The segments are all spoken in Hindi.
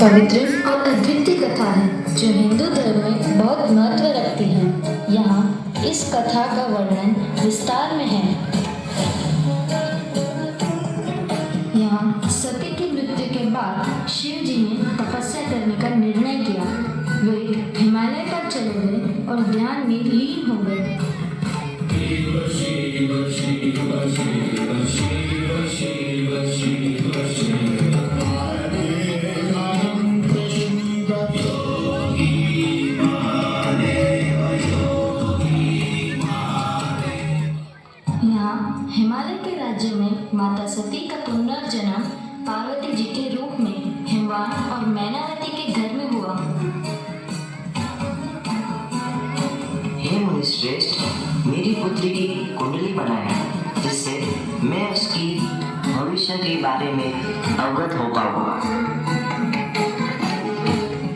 पवित्र और अद्वितीय कथा है जो हिंदू धर्म में बहुत महत्व रखती है। यहाँ इस कथा का वर्णन विस्तार में है। यहाँ सती की मृत्यु के बाद शिव जी ने तपस्या करने का निर्णय किया। वे हिमालय पर चले गए और ध्यान में लीन हो गए। यहाँ हिमालय के राज्य में माता सती का पुनर्जन्म पार्वती जी के रूप में हिमवान और मैनावती के घर में हुआ। हे मुनिश्रेष्ठ, मेरी पुत्री की कुंडली बनाए जिससे मैं उसकी भविष्य के बारे में अवगत हो पाऊँ।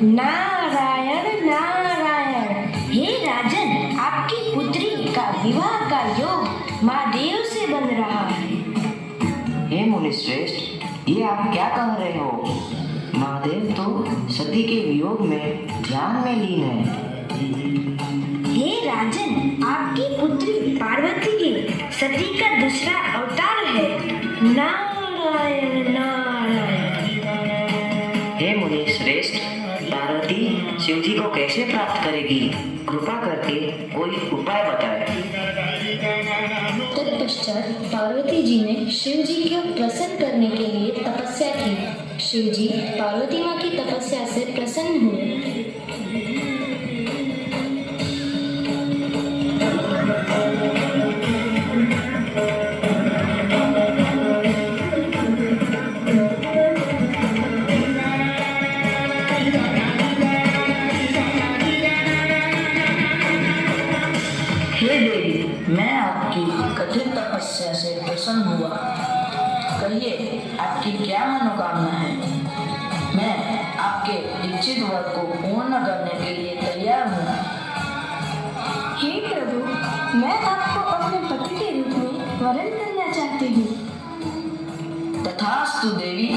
नारायण नारायण। हे राजन, आपकी पुत्री का विवाह का योग महादेव से बन रहा है। हे मुनिश्रेष्ठ, ये आप क्या कह रहे हो? महादेव तो सती के वियोग में ध्यान में लीन है। हे राजन, आपकी पुत्री पार्वती की सती का दूसरा अवतार है। नारायण नारायण। हे मुनिश्रेष्ठ, पार्वती शिव जी को कैसे प्राप्त करेगी? कृपा करके कोई उपाय बताएं। तत्पश्चात पार्वती जी ने शिव जी को प्रसन्न करने के लिए तपस्या की। शिव जी पार्वती माँ की तपस्या से प्रसन्न हुए। हे देवी, मैं आपकी कठिन तपस्या से प्रसन्न हुआ। कहिए, आपकी क्या मनोकामना है? मैं आपके इच्छित वर को पूर्ण करने के लिए तैयार हूँ। हे प्रभु, मैं आपको अपने पति के रूप में वरण करना चाहती हूँ। तथास्तु देवी।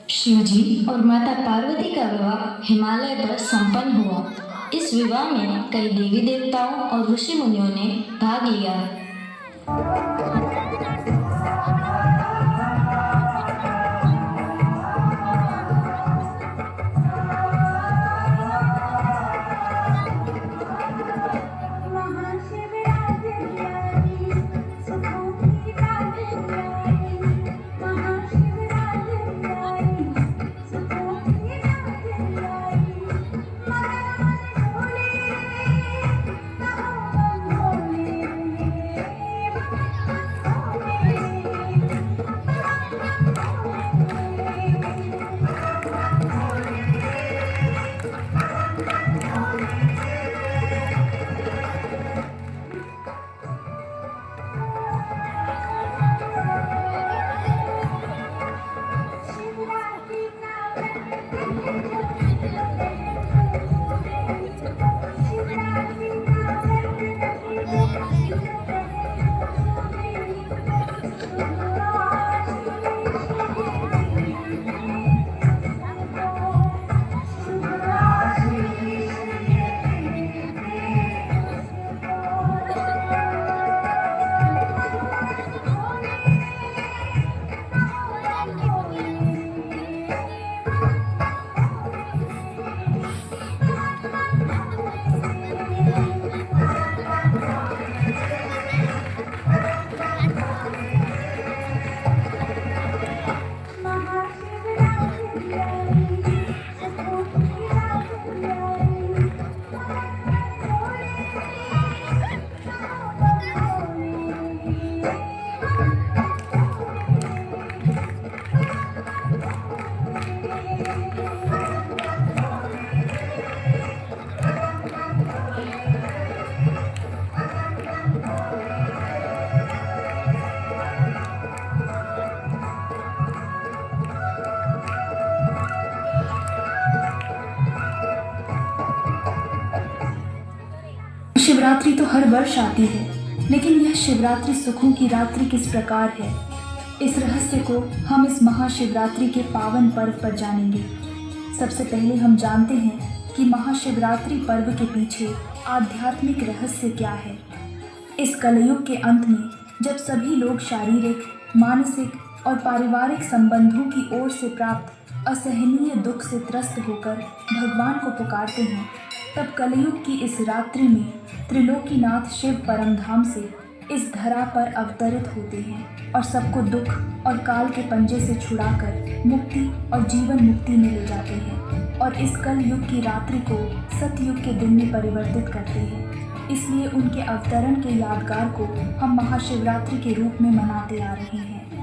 शिव जी और माता पार्वती का विवाह हिमालय पर संपन्न हुआ। इस विवाह में कई देवी देवताओं और ऋषि मुनियों ने भाग लिया। शिवरात्रि तो हर वर्ष आती है, लेकिन यह शिवरात्रि सुखों की रात्रि किस प्रकार है, इस रहस्य को हम इस महाशिवरात्रि के पावन पर्व पर जानेंगे। सबसे पहले हम जानते हैं कि महाशिवरात्रि पर्व के पीछे आध्यात्मिक रहस्य क्या है। इस कलयुग के अंत में जब सभी लोग शारीरिक, मानसिक और पारिवारिक संबंधों की ओर से प्राप्त असहनीय दुख से त्रस्त होकर भगवान को पुकारते हैं, तब कलयुग की इस रात्रि में त्रिलोकीनाथ शिव परमधाम से इस धरा पर अवतरित होते हैं और सबको दुख और काल के पंजे से छुड़ाकर मुक्ति और जीवन मुक्ति में ले जाते हैं और इस कल युग की रात्रि को सतयुग के दिन में परिवर्तित करते हैं। इसलिए उनके अवतरण के यादगार को हम महाशिवरात्रि के रूप में मनाते आ रहे हैं।